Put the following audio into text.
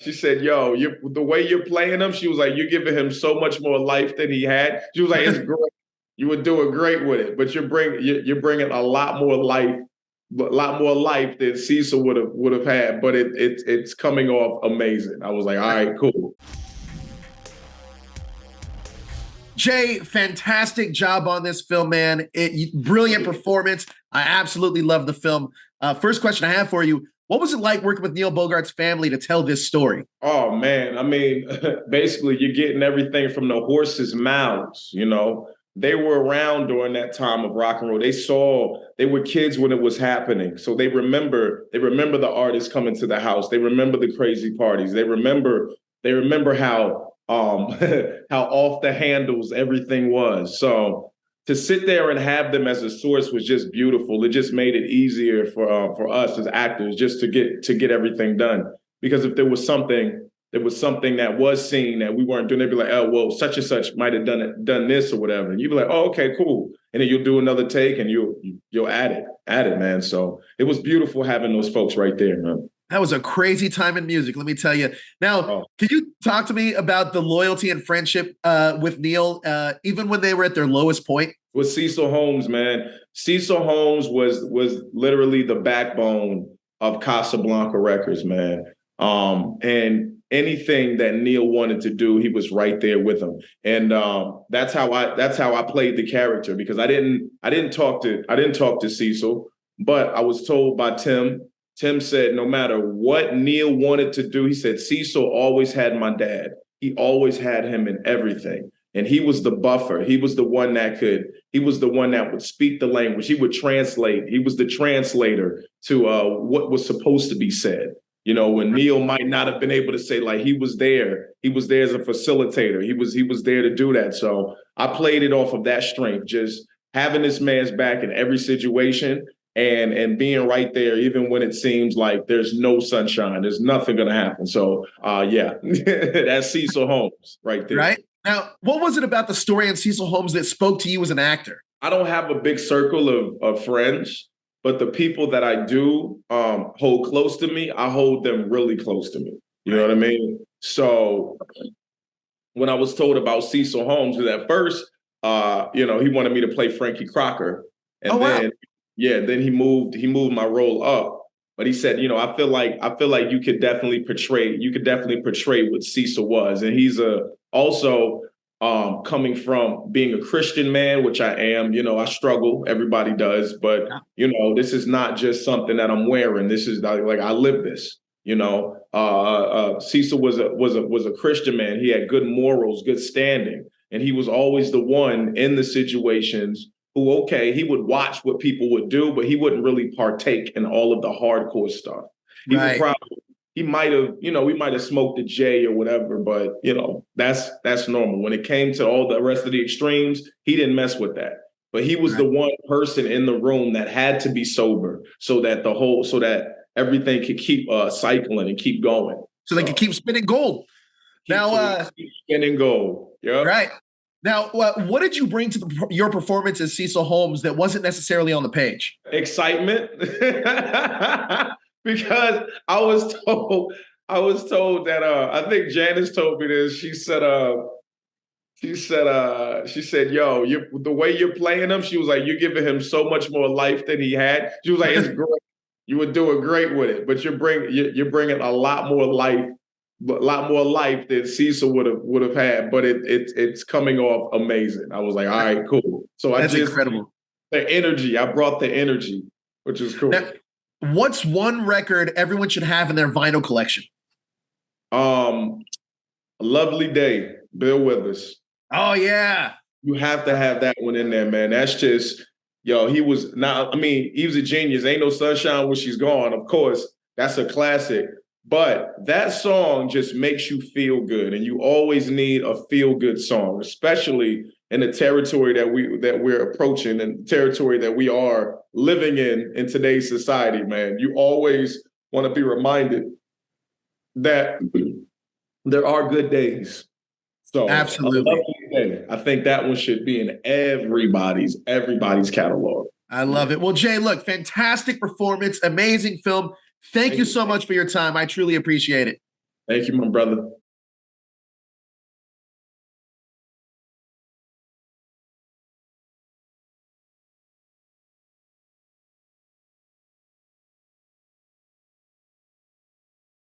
She said, "Yo, the way you're playing him," she was like, "you're giving him so much more life than he had." She was like, "It's great. You were doing great with it, but you're bringing a lot more life than Cecil would have had. But it's coming off amazing." I was like, "All right, cool." Jay, fantastic job on this film, man. Brilliant performance. I absolutely love the film. First question I have for you: what was it like working with Neil Bogart's family to tell this story? Oh man, I mean, basically, you're getting everything from the horses' mouths. They were around during that time of rock and roll. They were kids when it was happening, so they remember. They remember the artists coming to the house. They remember the crazy parties. They remember. They remember how how off the handles everything was. So to sit there and have them as a source was just beautiful. It just made it easier for us as actors just to get everything done. Because if there was something that was seen that we weren't doing, they'd be like, "Oh, well, such and such might have done this or whatever," and you'd be like, "Oh, okay, cool," and then you'll do another take and you'll add it, man. So it was beautiful having those folks right there, man. That was a crazy time in music, let me tell you. Now, Can you talk to me about the loyalty and friendship with Neil, even when they were at their lowest point? With Cecil Holmes, man. Cecil Holmes was literally the backbone of Casablanca Records, man. And anything that Neil wanted to do, he was right there with him. And that's how I played the character, because I didn't talk to Cecil, but I was told by Tim. Tim said, no matter what Neil wanted to do, he said, Cecil always had my dad. He always had him in everything. And he was the buffer. He was the one that would speak the language. He would translate. He was the translator to what was supposed to be said. When Neil might not have been able to say, like, he was there. He was there as a facilitator. He was there to do that. So I played it off of that strength, just having this man's back in every situation. And being right there, even when it seems like there's no sunshine, there's nothing going to happen. So, yeah, that's Cecil Holmes right there. Right. Now, what was it about the story in Cecil Holmes that spoke to you as an actor? I don't have a big circle of friends, but the people that I do hold close to me, I hold them really close to me. You know what I mean? So when I was told about Cecil Holmes, at first, he wanted me to play Frankie Crocker. And then he moved my role up. But he said, I feel like you could definitely portray what Cecil was. And he's also coming from being a Christian man, which I am. I struggle, everybody does, but this is not just something that I'm wearing. This is like I live this. Cecil was a Christian man. He had good morals, good standing, and he was always the one in the situations who, he would watch what people would do, but he wouldn't really partake in all of the hardcore stuff. We might have smoked a J or whatever, but that's normal. When it came to all the rest of the extremes, he didn't mess with that. But he was the one person in the room that had to be sober so that everything could keep cycling and keep going. So they could keep spinning gold. Keep spinning gold. Yeah. Right. Now, what did you bring to your performance as Cecil Holmes that wasn't necessarily on the page? Excitement. Because I was told that I think Janice told me this. She said, "Yo, the way you're playing him," she was like, "you're giving him so much more life than he had." She was like, "It's great. You were doing great with it, but you're bringing a lot more life than Cecil would have had, but it's coming off amazing." I was like, "All right, cool." So that's incredible. The energy, I brought the energy, which is cool. Now, what's one record everyone should have in their vinyl collection? A Lovely Day, Bill Withers. Oh yeah, you have to have that one in there, man. That's just, he was a genius. Ain't No Sunshine When She's Gone, of course, that's a classic. But that song just makes you feel good, and you always need a feel-good song, especially in the territory that we're approaching and territory that we are living in today's society, man. You always want to be reminded that there are good days. So absolutely, I think that one should be in everybody's catalog. I love it. Well, Jay, look, fantastic performance, amazing film. Thank you so much for your time. I truly appreciate it. Thank you, my brother.